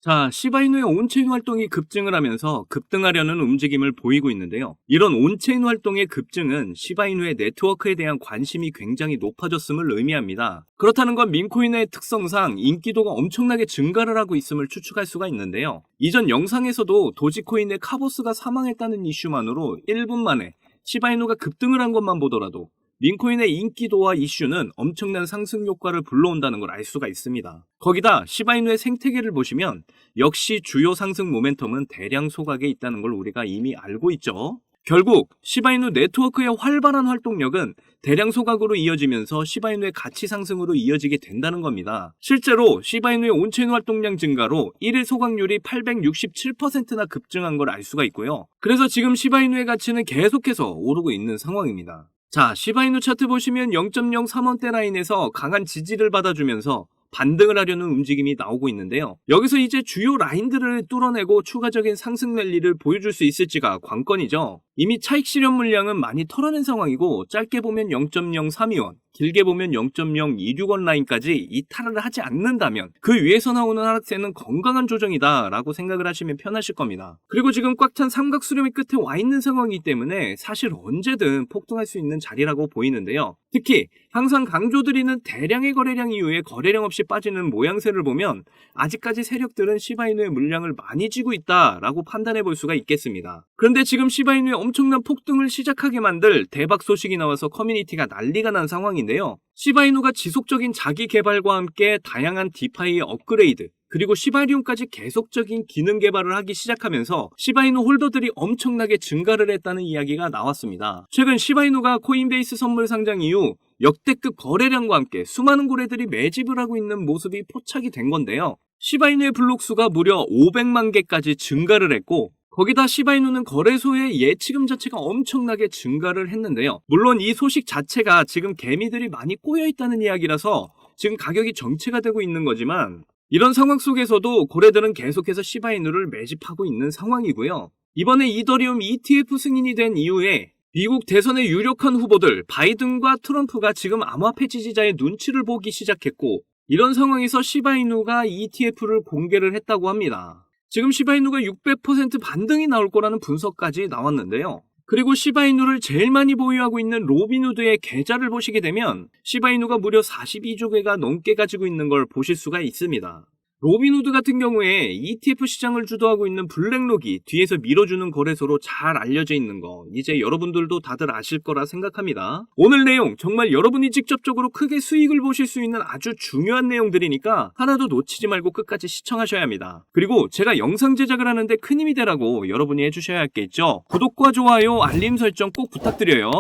자, 시바이누의 온체인 활동이 급증을 하면서 급등하려는 움직임을 보이고 있는데요. 이런 온체인 활동의 급증은 시바이누의 네트워크에 대한 관심이 굉장히 높아졌음을 의미합니다. 그렇다는 건 밈코인의 특성상 인기도가 엄청나게 증가를 하고 있음을 추측할 수가 있는데요. 이전 영상에서도 도지코인의 카보스가 사망했다는 이슈만으로 1분 만에 시바이누가 급등을 한 것만 보더라도 밈코인의 인기도와 이슈는 엄청난 상승 효과를 불러온다는 걸 알 수가 있습니다. 거기다 시바이누의 생태계를 보시면 역시 주요 상승 모멘텀은 대량 소각에 있다는 걸 우리가 이미 알고 있죠. 결국 시바이누 네트워크의 활발한 활동력은 대량 소각으로 이어지면서 시바이누의 가치 상승으로 이어지게 된다는 겁니다. 실제로 시바이누의 온체인 활동량 증가로 1일 소각률이 867%나 급증한 걸 알 수가 있고요. 그래서 지금 시바이누의 가치는 계속해서 오르고 있는 상황입니다. 자, 시바이누 차트 보시면 0.03원대 라인에서 강한 지지를 받아주면서 반등을 하려는 움직임이 나오고 있는데요. 여기서 이제 주요 라인들을 뚫어내고 추가적인 상승 랠리를 보여줄 수 있을지가 관건이죠. 이미 차익 실현 물량은 많이 털어낸 상황이고 짧게 보면 0.032원, 길게 보면 0.026원 라인까지 이탈을 하지 않는다면 그 위에서 나오는 하락세는 건강한 조정이다 라고 생각을 하시면 편하실 겁니다. 그리고 지금 꽉 찬 삼각 수렴의 끝에 와 있는 상황이기 때문에 사실 언제든 폭등할 수 있는 자리라고 보이는데요. 특히 항상 강조드리는 대량의 거래량 이후에 거래량 없이 빠지는 모양새를 보면 아직까지 세력들은 시바이누의 물량을 많이 쥐고 있다라고 판단해 볼 수가 있겠습니다. 그런데 지금 시바이누의 엄청난 폭등을 시작하게 만들 대박 소식이 나와서 커뮤니티가 난리가 난 상황인데요. 시바이누가 지속적인 자기 개발과 함께 다양한 디파이의 업그레이드 그리고 시바리움까지 계속적인 기능 개발을 하기 시작하면서 시바이누 홀더들이 엄청나게 증가를 했다는 이야기가 나왔습니다. 최근 시바이누가 코인베이스 선물 상장 이후 역대급 거래량과 함께 수많은 고래들이 매집을 하고 있는 모습이 포착이 된 건데요. 시바이누의 블록수가 무려 500만 개까지 증가를 했고 거기다 시바이누는 거래소의 예치금 자체가 엄청나게 증가를 했는데요. 물론 이 소식 자체가 지금 개미들이 많이 꼬여있다는 이야기라서 지금 가격이 정체가 되고 있는 거지만 이런 상황 속에서도 고래들은 계속해서 시바이누를 매집하고 있는 상황이고요. 이번에 이더리움 ETF 승인이 된 이후에 미국 대선의 유력한 후보들 바이든과 트럼프가 지금 암호화폐 지지자의 눈치를 보기 시작했고 이런 상황에서 시바이누가 ETF를 공개를 했다고 합니다. 지금 시바이누가 600% 반등이 나올 거라는 분석까지 나왔는데요. 그리고 시바이누를 제일 많이 보유하고 있는 로빈후드의 계좌를 보시게 되면 시바이누가 무려 42조 개가 넘게 가지고 있는 걸 보실 수가 있습니다. 로빈후드 같은 경우에 ETF 시장을 주도하고 있는 블랙록이 뒤에서 밀어주는 거래소로 잘 알려져 있는 거 이제 여러분들도 다들 아실 거라 생각합니다. 오늘 내용 정말 여러분이 직접적으로 크게 수익을 보실 수 있는 아주 중요한 내용들이니까 하나도 놓치지 말고 끝까지 시청하셔야 합니다. 그리고 제가 영상 제작을 하는데 큰 힘이 되라고 여러분이 해주셔야 할 게 있죠. 구독과 좋아요, 알림 설정 꼭 부탁드려요.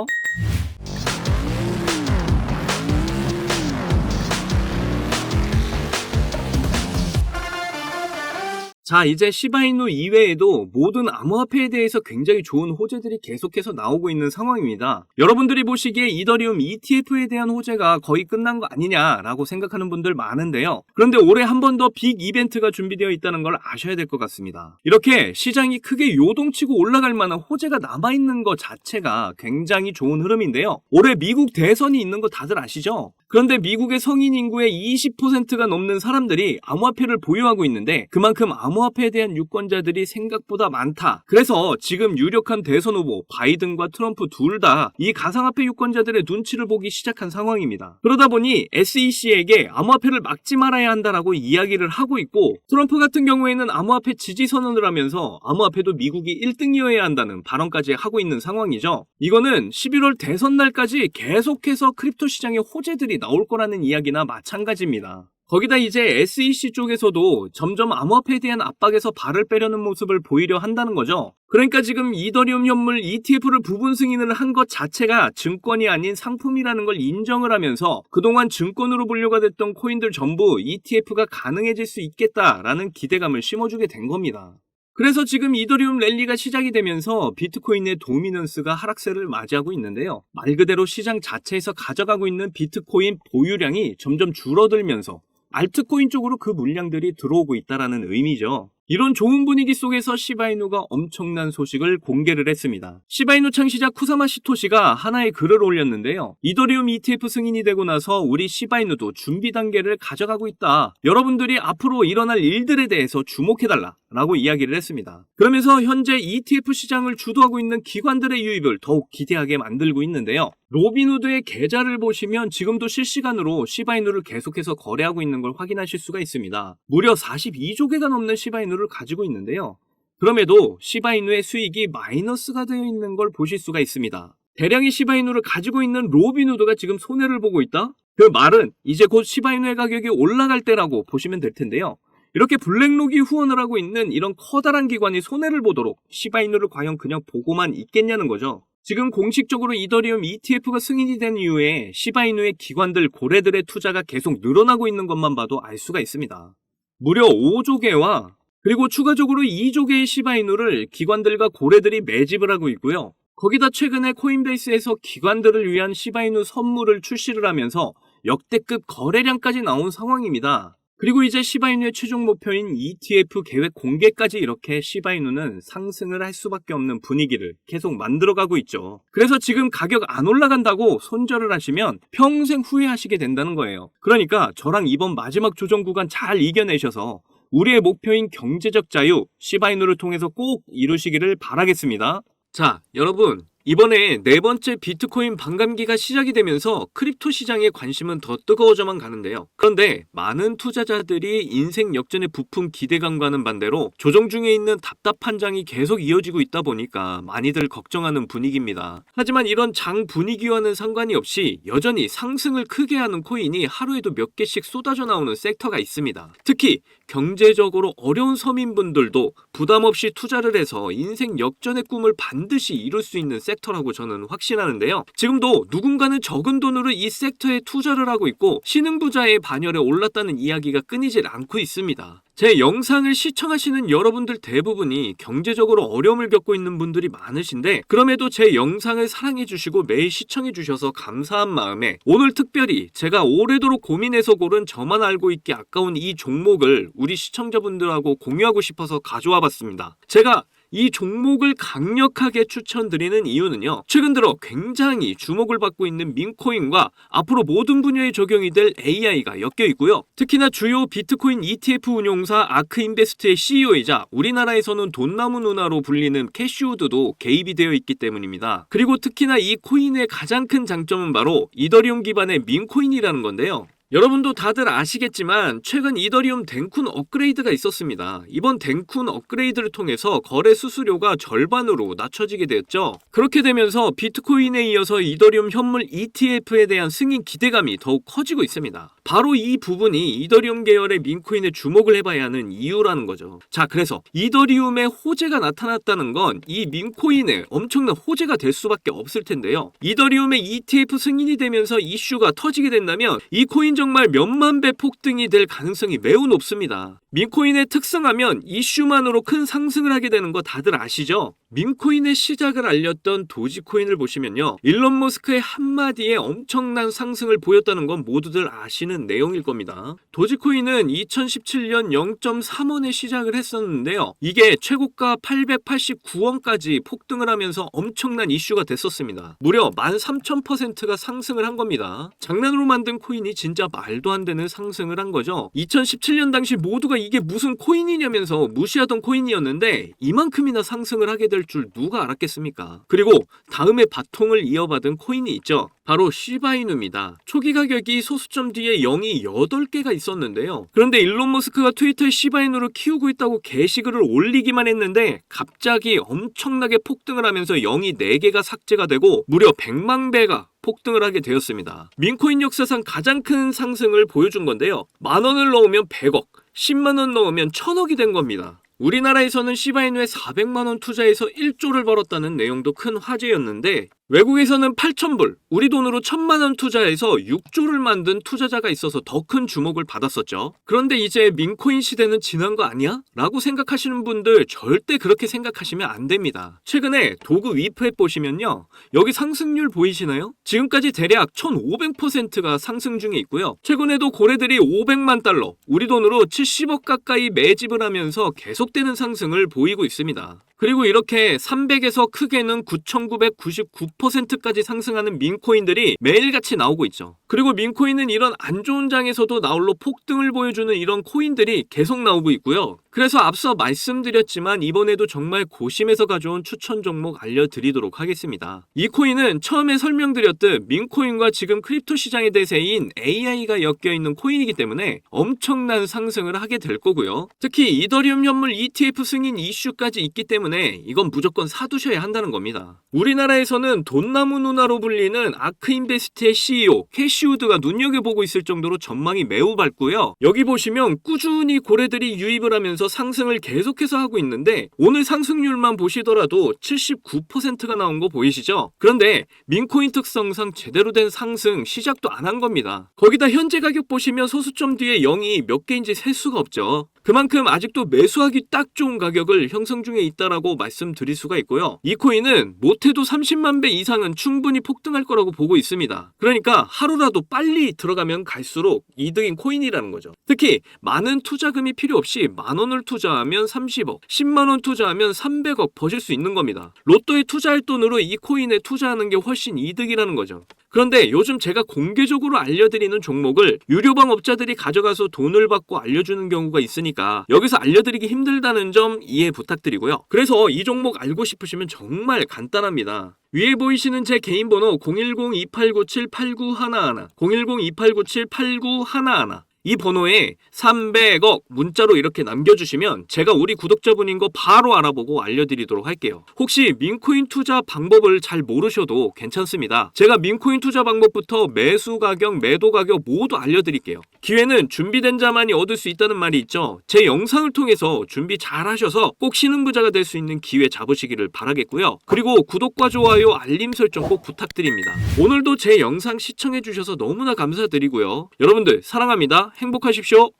자, 이제 시바이누 이외에도 모든 암호화폐에 대해서 굉장히 좋은 호재들이 계속해서 나오고 있는 상황입니다. 여러분들이 보시기에 이더리움 ETF에 대한 호재가 거의 끝난 거 아니냐라고 생각하는 분들 많은데요. 그런데 올해 한 번 더 빅 이벤트가 준비되어 있다는 걸 아셔야 될 것 같습니다. 이렇게 시장이 크게 요동치고 올라갈 만한 호재가 남아있는 것 자체가 굉장히 좋은 흐름인데요. 올해 미국 대선이 있는 거 다들 아시죠? 그런데 미국의 성인 인구의 20%가 넘는 사람들이 암호화폐를 보유하고 있는데 그만큼 암호화폐에 대한 유권자들이 생각보다 많다. 그래서 지금 유력한 대선 후보 바이든과 트럼프 둘 다 이 가상화폐 유권자들의 눈치를 보기 시작한 상황입니다. 그러다 보니 SEC에게 암호화폐를 막지 말아야 한다라고 이야기를 하고 있고 트럼프 같은 경우에는 암호화폐 지지 선언을 하면서 암호화폐도 미국이 1등이어야 한다는 발언까지 하고 있는 상황이죠. 이거는 11월 대선 날까지 계속해서 크립토 시장의 호재들이 나올 거라는 이야기나 마찬가지입니다. 거기다 이제 SEC 쪽에서도 점점 암호화폐에 대한 압박에서 발을 빼려는 모습을 보이려 한다는 거죠. 그러니까 지금 이더리움 현물 ETF를 부분 승인을 한 것 자체가 증권이 아닌 상품이라는 걸 인정을 하면서 그동안 증권으로 분류가 됐던 코인들 전부 ETF가 가능해질 수 있겠다라는 기대감을 심어주게 된 겁니다. 그래서 지금 이더리움 랠리가 시작이 되면서 비트코인의 도미넌스가 하락세를 맞이하고 있는데요. 말 그대로 시장 자체에서 가져가고 있는 비트코인 보유량이 점점 줄어들면서 알트코인 쪽으로 그 물량들이 들어오고 있다는 의미죠. 이런 좋은 분위기 속에서 시바이누가 엄청난 소식을 공개를 했습니다. 시바이누 창시자 쿠사마 시토시가 하나의 글을 올렸는데요. 이더리움 ETF 승인이 되고 나서 우리 시바이누도 준비 단계를 가져가고 있다. 여러분들이 앞으로 일어날 일들에 대해서 주목해달라 라고 이야기를 했습니다. 그러면서 현재 ETF 시장을 주도하고 있는 기관들의 유입을 더욱 기대하게 만들고 있는데요. 로빈후드의 계좌를 보시면 지금도 실시간으로 시바이누를 계속해서 거래하고 있는 걸 확인하실 수가 있습니다. 무려 42조 개가 넘는 시바이누를 가지고 있는데요. 그럼에도 시바이누의 수익이 마이너스가 되어 있는 걸 보실 수가 있습니다. 대량의 시바이누를 가지고 있는 로빈후드가 지금 손해를 보고 있다? 그 말은 이제 곧 시바이누의 가격이 올라갈 때라고 보시면 될 텐데요. 이렇게 블랙록이 후원을 하고 있는 이런 커다란 기관이 손해를 보도록 시바이누를 과연 그냥 보고만 있겠냐는 거죠. 지금 공식적으로 이더리움 ETF가 승인이 된 이후에 시바이누의 기관들 고래들의 투자가 계속 늘어나고 있는 것만 봐도 알 수가 있습니다. 무려 5조 개와 그리고 추가적으로 2조 개의 시바이누를 기관들과 고래들이 매집을 하고 있고요. 거기다 최근에 코인베이스에서 기관들을 위한 시바이누 선물을 출시를 하면서 역대급 거래량까지 나온 상황입니다. 그리고 이제 시바이누의 최종 목표인 ETF 계획 공개까지 이렇게 시바이누는 상승을 할 수밖에 없는 분위기를 계속 만들어가고 있죠. 그래서 지금 가격 안 올라간다고 손절을 하시면 평생 후회하시게 된다는 거예요. 그러니까 저랑 이번 마지막 조정 구간 잘 이겨내셔서 우리의 목표인 경제적 자유, 시바이누를 통해서 꼭 이루시기를 바라겠습니다. 자, 여러분. 이번에 네 번째 비트코인 반감기가 시작이 되면서 크립토 시장의 관심은 더 뜨거워져만 가는데요. 그런데 많은 투자자들이 인생 역전의 부품 기대감과는 반대로 조정 중에 있는 답답한 장이 계속 이어지고 있다 보니까 많이들 걱정하는 분위기입니다. 하지만 이런 장 분위기와는 상관이 없이 여전히 상승을 크게 하는 코인이 하루에도 몇 개씩 쏟아져 나오는 섹터가 있습니다. 특히 경제적으로 어려운 서민분들도 부담 없이 투자를 해서 인생 역전의 꿈을 반드시 이룰 수 있는 섹터라고 저는 확신하는데요. 지금도 누군가는 적은 돈으로 이 섹터에 투자를 하고 있고 신흥부자의 반열에 올랐다는 이야기가 끊이질 않고 있습니다. 제 영상을 시청하시는 여러분들 대부분이 경제적으로 어려움을 겪고 있는 분들이 많으신데 그럼에도 제 영상을 사랑해주시고 매일 시청해주셔서 감사한 마음에 오늘 특별히 제가 오래도록 고민해서 고른 저만 알고 있기 아까운 이 종목을 우리 시청자분들하고 공유하고 싶어서 가져와 봤습니다. 제가 이 종목을 강력하게 추천드리는 이유는요. 최근 들어 굉장히 주목을 받고 있는 민코인과 앞으로 모든 분야에 적용이 될 AI가 엮여 있고요. 특히나 주요 비트코인 ETF 운용사 아크인베스트의 CEO이자 우리나라에서는 돈나무 누나로 불리는 캐시우드도 개입이 되어 있기 때문입니다. 그리고 특히나 이 코인의 가장 큰 장점은 바로 이더리움 기반의 민코인이라는 건데요. 여러분도 다들 아시겠지만 최근 이더리움 댕쿤 업그레이드가 있었습니다. 이번 댕쿤 업그레이드를 통해서 거래 수수료가 절반으로 낮춰지게 되었죠. 그렇게 되면서 비트코인에 이어서 이더리움 현물 ETF에 대한 승인 기대감이 더욱 커지고 있습니다. 바로 이 부분이 이더리움 계열의 민코인에 주목을 해봐야 하는 이유라는 거죠. 자, 그래서 이더리움의 호재가 나타났다는 건 이 민코인에 엄청난 호재가 될 수밖에 없을 텐데요. 이더리움의 ETF 승인이 되면서 이슈가 터지게 된다면 이 코인 정말 몇만 배 폭등이 될 가능성이 매우 높습니다. 민코인의 특성하면 이슈만으로 큰 상승을 하게 되는 거 다들 아시죠? 민코인의 시작을 알렸던 도지코인을 보시면요. 일론 머스크의 한마디에 엄청난 상승을 보였다는 건 모두들 아시는 내용일 겁니다. 도지코인은 2017년 0.3원에 시작을 했었는데요. 이게 최고가 889원까지 폭등을 하면서 엄청난 이슈가 됐었습니다. 무려 13,000%가 상승을 한 겁니다. 장난으로 만든 코인이 진짜 말도 안 되는 상승을 한 거죠. 2017년 당시 모두가 이게 무슨 코인이냐면서 무시하던 코인이었는데 이만큼이나 상승을 하게 될 줄 누가 알았겠습니까? 그리고 다음에 바통을 이어받은 코인이 있죠. 바로 시바이누입니다. 초기 가격이 소수점 뒤에 0이 8개가 있었는데요. 그런데 일론 머스크가 트위터에 시바이누를 키우고 있다고 게시글을 올리기만 했는데 갑자기 엄청나게 폭등을 하면서 0이 4개가 삭제가 되고 무려 100만 배가 폭등을 하게 되었습니다. 민코인 역사상 가장 큰 상승을 보여준 건데요. 10,000원을 넣으면 100억, 10만원 넣으면 1,000억이 된 겁니다. 우리나라에서는 시바이누에 400만원 투자해서 1조를 벌었다는 내용도 큰 화제였는데 외국에서는 8,000불, 우리 돈으로 1,000만원 투자해서 6조를 만든 투자자가 있어서 더 큰 주목을 받았었죠. 그런데 이제 민코인 시대는 지난 거 아니야? 라고 생각하시는 분들 절대 그렇게 생각하시면 안 됩니다. 최근에 도구 위프앱 보시면요. 여기 상승률 보이시나요? 지금까지 대략 1,500%가 상승 중에 있고요. 최근에도 고래들이 500만 달러, 우리 돈으로 70억 가까이 매집을 하면서 계속되는 상승을 보이고 있습니다. 그리고 이렇게 300에서 크게는 9,999%까지 상승하는 민코인들이 매일같이 나오고 있죠. 그리고 민코인은 이런 안 좋은 장에서도 나홀로 폭등을 보여주는 이런 코인들이 계속 나오고 있고요. 그래서 앞서 말씀드렸지만 이번에도 정말 고심해서 가져온 추천 종목 알려드리도록 하겠습니다. 이 코인은 처음에 설명드렸듯 민코인과 지금 크립토 시장의 대세인 AI가 엮여있는 코인이기 때문에 엄청난 상승을 하게 될 거고요. 특히 이더리움 현물 ETF 승인 이슈까지 있기 때문에 이건 무조건 사두셔야 한다는 겁니다. 우리나라에서는 돈나무 누나로 불리는 아크인베스트의 CEO 캐시우드가 눈여겨보고 있을 정도로 전망이 매우 밝고요. 여기 보시면 꾸준히 고래들이 유입을 하면서 상승을 계속해서 하고 있는데 오늘 상승률만 보시더라도 79%가 나온 거 보이시죠? 그런데 민코인 특성상 제대로 된 상승 시작도 안 한 겁니다. 거기다 현재 가격 보시면 소수점 뒤에 0이 몇 개인지 셀 수가 없죠. 그만큼 아직도 매수하기 딱 좋은 가격을 형성 중에 있다라고 말씀드릴 수가 있고요. 이 코인은 못해도 30만 배 이상은 충분히 폭등할 거라고 보고 있습니다. 그러니까 하루라도 빨리 들어가면 갈수록 이득인 코인이라는 거죠. 특히 많은 투자금이 필요 없이 10,000원을 투자하면 30억, 10만원 투자하면 300억 버실 수 있는 겁니다. 로또에 투자할 돈으로 이 코인에 투자하는 게 훨씬 이득이라는 거죠. 그런데 요즘 제가 공개적으로 알려드리는 종목을 유료방 업자들이 가져가서 돈을 받고 알려주는 경우가 있으니까 여기서 알려드리기 힘들다는 점 이해 부탁드리고요. 그래서 이 종목 알고 싶으시면 정말 간단합니다. 위에 보이시는 제 개인 번호 010-2897-8911, 010-2897-8911, 이 번호에 300억 문자로 이렇게 남겨주시면 제가 우리 구독자분인 거 바로 알아보고 알려드리도록 할게요. 혹시 민코인 투자 방법을 잘 모르셔도 괜찮습니다. 제가 민코인 투자 방법부터 매수 가격, 매도 가격 모두 알려드릴게요. 기회는 준비된 자만이 얻을 수 있다는 말이 있죠. 제 영상을 통해서 준비 잘 하셔서 꼭 신흥부자가 될 수 있는 기회 잡으시기를 바라겠고요. 그리고 구독과 좋아요, 알림 설정 꼭 부탁드립니다. 오늘도 제 영상 시청해주셔서 너무나 감사드리고요. 여러분들 사랑합니다. 행복하십시오.